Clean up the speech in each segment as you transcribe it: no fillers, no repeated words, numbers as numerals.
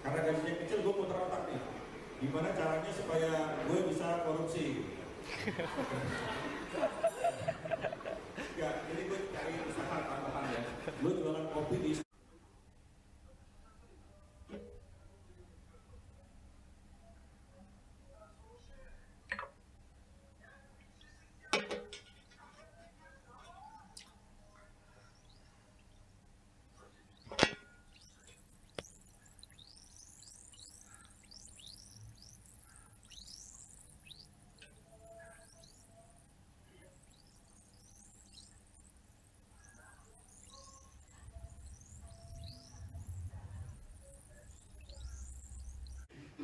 Karena gajinya kecil, gue putar otak nih. Gimana caranya supaya gue bisa korupsi? Ya, jadi gue cari usaha tambahan ya. Gue jualan kopi di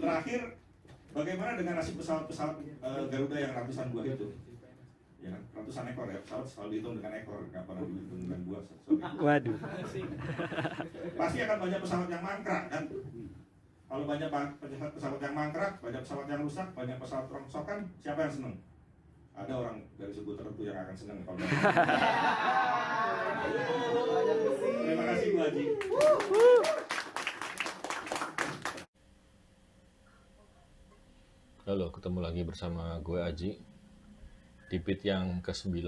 terakhir. Bagaimana dengan nasib pesawat-pesawat Garuda yang ratusan buah itu? Ya kan, ratusan ekor ya, pesawat selalu dihitung dengan ekor, nggak pernah dihitung dengan buah. Waduh. Pasti akan banyak pesawat yang mangkrak kan? Kalau banyak pesawat yang mangkrak, banyak pesawat yang rusak, banyak pesawat rongsokan, siapa yang seneng? Ada orang dari suku tertentu yang akan seneng kalau terima kasih Bu Haji. Halo, ketemu lagi bersama gue Aji di pit yang ke-9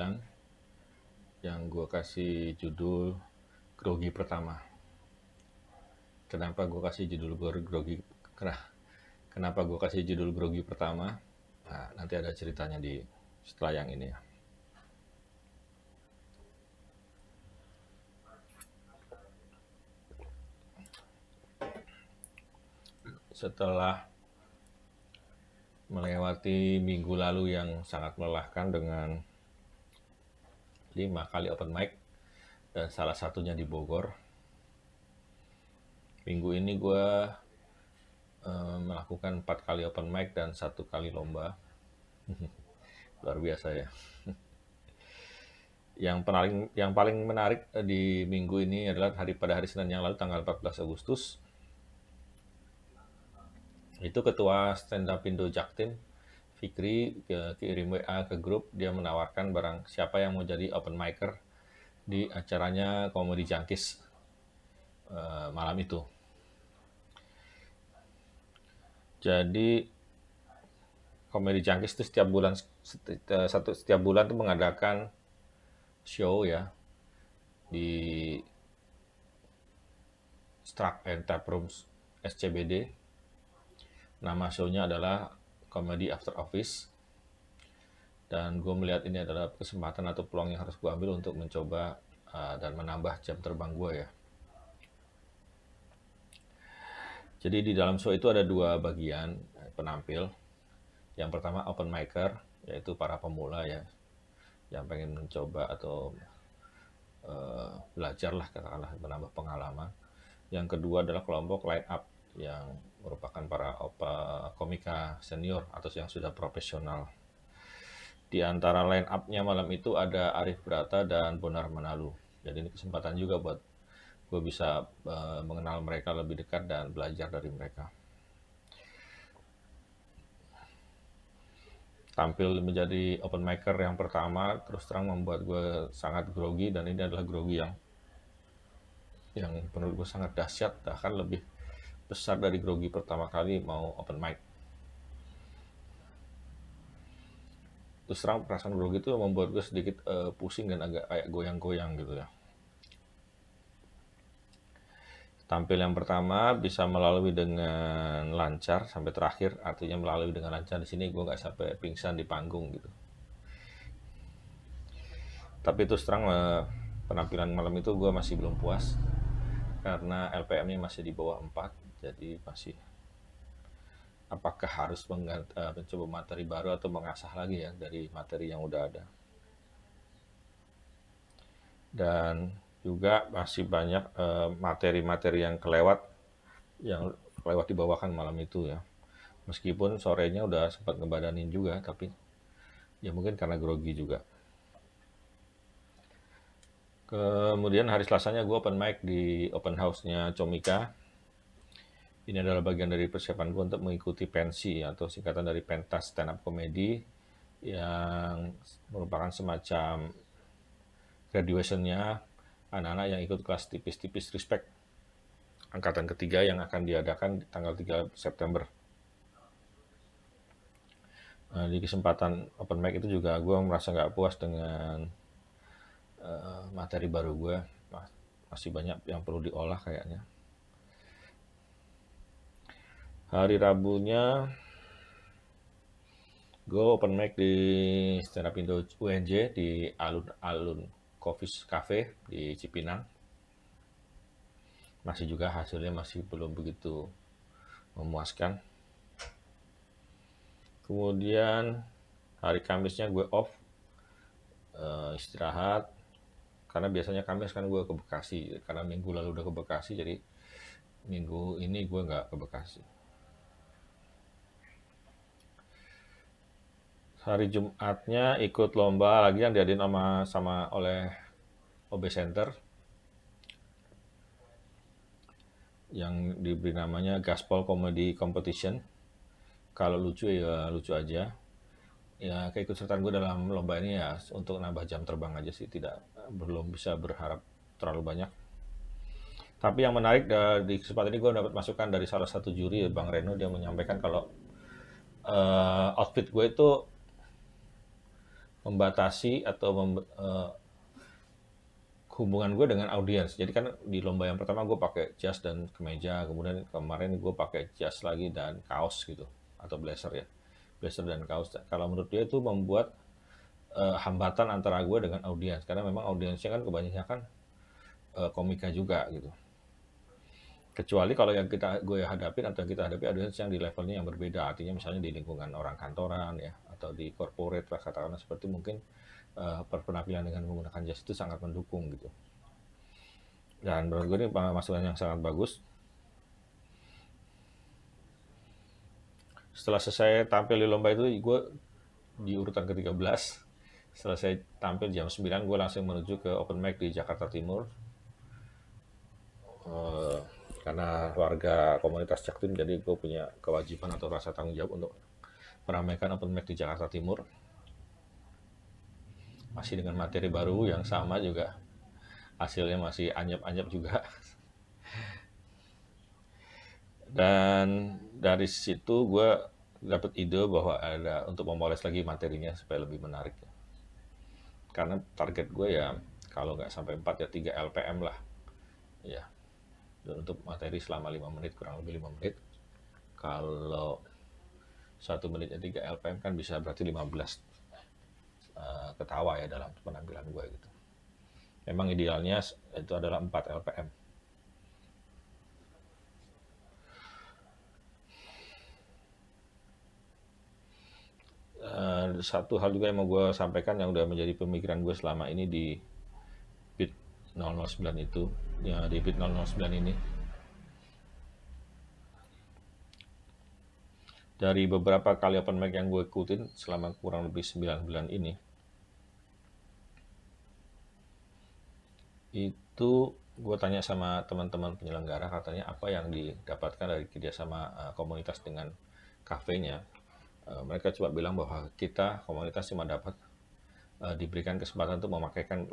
yang gue kasih judul Grogi Pertama. Kenapa gue kasih judul Grogi Kenapa gue kasih judul Grogi Pertama? Nah, nanti ada ceritanya di setelah yang ini ya. Setelah melewati minggu lalu yang sangat melelahkan dengan 5 kali open mic dan salah satunya di Bogor, minggu ini gue melakukan 4 kali open mic dan 1 kali lomba. Luar biasa ya. Yang paling menarik di minggu ini adalah pada hari Senin yang lalu tanggal 14 Agustus. Itu ketua stand up Indo Jaktim Fikri kirim WA ke grup, dia menawarkan barang siapa yang mau jadi open micer di acaranya Comedy Junkies malam itu. Jadi Comedy Junkies itu setiap bulan tuh mengadakan show ya di Struck and Tap Rooms SCBD. Nama show-nya adalah Comedy After Office. Dan gue melihat ini adalah kesempatan atau peluang yang harus gue ambil untuk mencoba dan menambah jam terbang gue ya. Jadi di dalam show itu ada 2 bagian penampil. Yang pertama open micer, yaitu para pemula ya, yang pengen mencoba atau belajar lah katakanlah, menambah pengalaman. Yang kedua adalah kelompok line up yang merupakan para komika senior atau yang sudah profesional. Di antara line up-nya malam itu ada Arif Brata dan Bonar Manalu. Jadi ini kesempatan juga buat gue bisa mengenal mereka lebih dekat dan belajar dari mereka. Tampil menjadi open micer yang pertama terus terang membuat gue sangat grogi, dan ini adalah grogi yang menurut gue sangat dahsyat, bahkan lebih besar dari grogi pertama kali mau open mic. Terus terang perasaan grogi itu membuat gue sedikit pusing dan agak kayak goyang-goyang gitu ya. Tampil yang pertama bisa melalui dengan lancar sampai terakhir, artinya melalui dengan lancar di sini gue nggak sampai pingsan di panggung gitu. Tapi terus terang penampilan malam itu gue masih belum puas karena LPM-nya masih di bawah 4, jadi masih apakah harus mencoba materi baru atau mengasah lagi ya dari materi yang udah ada. Dan juga masih banyak materi-materi yang kelewat dibawakan malam itu ya. Meskipun sorenya udah sempat ngebadanin juga, tapi ya mungkin karena grogi juga. Kemudian hari Selasanya gue open mic di open house-nya Comika. Ini adalah bagian dari persiapan gue untuk mengikuti pensi atau singkatan dari pentas stand up comedy yang merupakan semacam graduation-nya anak-anak yang ikut kelas tipis-tipis respect angkatan ketiga yang akan diadakan di tanggal 3 September. Nah, di kesempatan open mic itu juga gue merasa nggak puas dengan materi baru gue. Masih banyak yang perlu diolah kayaknya. Hari Rabunya gue open mic di Stand Up Indo UNJ di Alun Coffee Cafe di Cipinang. Masih juga hasilnya masih belum begitu memuaskan. Kemudian hari Kamisnya gue off, istirahat. Karena biasanya Kamis kan gue ke Bekasi. Karena minggu lalu udah ke Bekasi, jadi minggu ini gue nggak ke Bekasi. Hari Jumatnya ikut lomba lagi yang diadain sama oleh OB Center yang diberi namanya Gaspol Comedy Competition. Kalau lucu ya lucu aja. Ya keikutsertaan gue dalam lomba ini ya untuk nambah jam terbang aja sih, belum bisa berharap terlalu banyak. Tapi yang menarik di kesempatan ini gue dapat masukan dari salah satu juri, Bang Reno. Dia menyampaikan kalau outfit gue itu membatasi atau hubungan gue dengan audiens. Jadi kan di lomba yang pertama gue pakai jas dan kemeja, kemudian kemarin gue pakai jas lagi dan kaos gitu, atau blazer ya, blazer dan kaos. Kalau menurut dia itu membuat hambatan antara gue dengan audiens, karena memang audiensnya kan kebanyakan komika juga gitu. Kecuali kalau yang gue hadapin atau yang kita hadapi audiens yang di levelnya yang berbeda, artinya misalnya di lingkungan orang kantoran ya, atau di corporate lah katakanlah, seperti mungkin penampilan dengan menggunakan jas itu sangat mendukung gitu. Dan menurut gue ini masukan yang sangat bagus. Setelah selesai tampil di lomba itu, gue di urutan ke-13. Setelah saya tampil jam 9, gue langsung menuju ke open mic di Jakarta Timur. Karena warga komunitas Jaktim, jadi gue punya kewajiban atau rasa tanggung jawab untuk meramaikan open mic di Jakarta Timur. Masih dengan materi baru yang sama juga, hasilnya masih anyap-anyap juga. Dan dari situ gue dapat ide bahwa ada untuk memoles lagi materinya supaya lebih menarik. Karena target gue ya kalau nggak sampai 4 ya 3 LPM lah. Ya. Dan untuk materi selama 5 menit, kurang lebih 5 menit. Kalau 1 menitnya 3 LPM kan bisa berarti 15 ketawa ya dalam penampilan gue gitu. Memang idealnya itu adalah 4 LPM. Satu hal juga yang mau gue sampaikan yang udah menjadi pemikiran gue selama ini di Beat 009 itu, ya di Beat 009 ini. Dari beberapa kali open mic yang gue ikutin selama kurang lebih 9 bulan ini, itu gue tanya sama teman-teman penyelenggara, katanya apa yang didapatkan dari kerjasama komunitas dengan kafenya. Mereka coba bilang bahwa kita komunitas cuma dapat diberikan kesempatan untuk memakaikan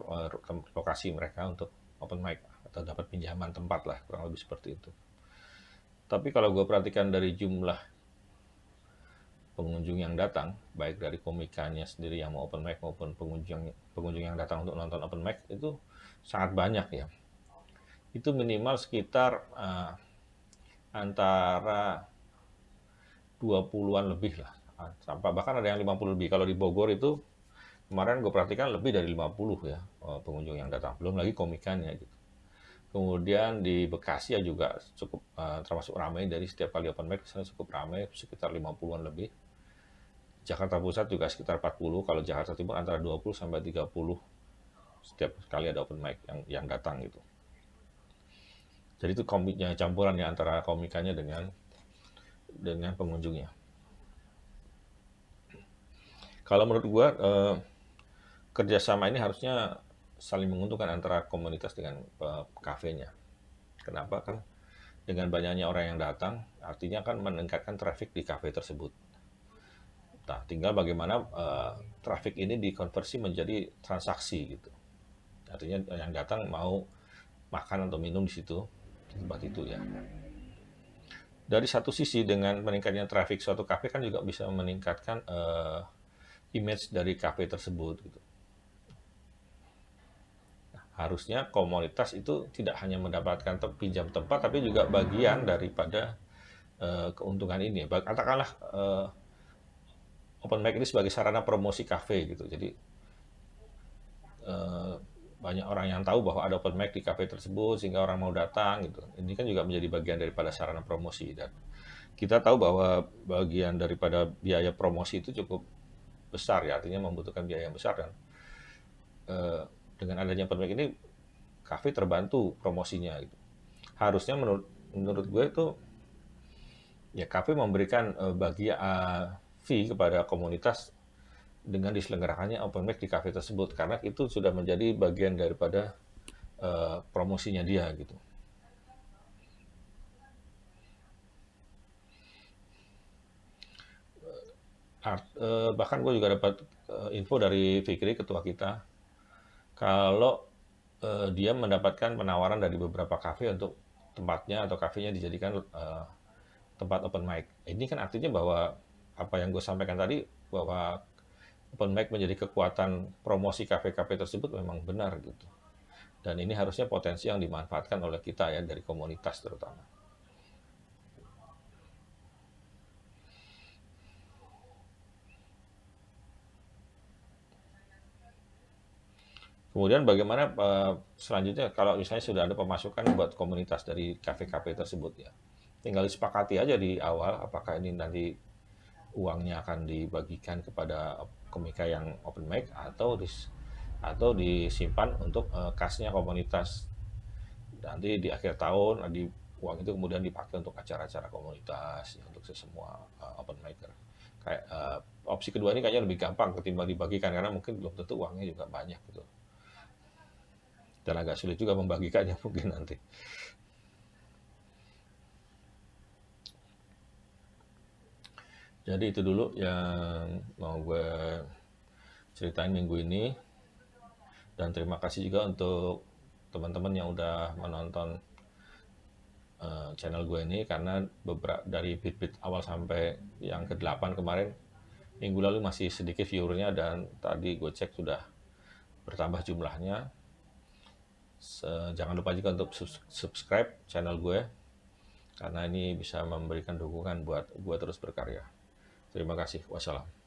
lokasi mereka untuk open mic atau dapat pinjaman tempat lah, kurang lebih seperti itu. Tapi kalau gue perhatikan dari jumlah pengunjung yang datang, baik dari komikanya sendiri yang mau open mic maupun pengunjung yang datang untuk nonton open mic, itu sangat banyak ya. Itu minimal sekitar antara 20-an lebih lah, sampai bahkan ada yang 50 lebih. Kalau di Bogor itu kemarin gue perhatikan lebih dari 50 ya pengunjung yang datang, belum lagi komikannya gitu. Kemudian di Bekasi ya juga cukup termasuk ramai, dari setiap kali open mic sana cukup ramai, sekitar 50-an lebih. Jakarta Pusat juga sekitar 40, kalau Jakarta Timur antara 20 sampai 30 setiap kali ada open mic yang datang gitu. Jadi itu komiknya campuran ya antara komikannya dengan pengunjungnya. Kalau menurut gua kerjasama ini harusnya saling menguntungkan antara komunitas dengan kafenya. Kenapa? Kan dengan banyaknya orang yang datang, artinya kan meningkatkan traffic di kafe tersebut. Nah, tinggal bagaimana traffic ini dikonversi menjadi transaksi gitu. Artinya yang datang mau makan atau minum di situ, tempat itu ya. Dari satu sisi dengan meningkatnya traffic suatu kafe kan juga bisa meningkatkan image dari kafe tersebut gitu. Nah, harusnya komunitas itu tidak hanya mendapatkan pinjam tempat tapi juga bagian daripada keuntungan ini. Katakanlah open mic ini sebagai sarana promosi kafe gitu. Jadi banyak orang yang tahu bahwa ada open mic di kafe tersebut sehingga orang mau datang gitu. Ini kan juga menjadi bagian daripada sarana promosi, dan kita tahu bahwa bagian daripada biaya promosi itu cukup besar ya, artinya membutuhkan biaya yang besar, dan dengan adanya open mic ini kafe terbantu promosinya gitu. Harusnya menurut gue itu ya kafe memberikan fee kepada komunitas dengan diselenggarakannya open mic di kafe tersebut, karena itu sudah menjadi bagian daripada promosinya dia gitu. Bahkan gue juga dapat info dari Fikri, ketua kita, kalau dia mendapatkan penawaran dari beberapa kafe untuk tempatnya atau kafenya dijadikan tempat open mic. Ini kan artinya bahwa apa yang gue sampaikan tadi, bahwa open mic menjadi kekuatan promosi kafe-kafe tersebut memang benar gitu. Dan ini harusnya potensi yang dimanfaatkan oleh kita ya, dari komunitas terutama. Kemudian bagaimana selanjutnya kalau misalnya sudah ada pemasukan buat komunitas dari kafe-kafe tersebut ya. Tinggal disepakati aja di awal apakah ini nanti uangnya akan dibagikan kepada komika yang open mic atau disimpan untuk kasnya komunitas. Nanti di akhir tahun uang itu kemudian dipakai untuk acara-acara komunitas ya, untuk semua open micer. Kayak opsi kedua ini kayaknya lebih gampang ketimbang dibagikan, karena mungkin belum tentu uangnya juga banyak gitu. Dan agak sulit juga membagikannya mungkin nanti. Jadi itu dulu yang mau gue ceritain minggu ini. Dan terima kasih juga untuk teman-teman yang udah menonton channel gue ini, karena dari bit-bit awal sampai yang ke-8 kemarin, minggu lalu masih sedikit viewernya, dan tadi gue cek sudah bertambah jumlahnya. Jangan lupa juga untuk subscribe channel gue, karena ini bisa memberikan dukungan buat gue terus berkarya. Terima kasih. Wassalam.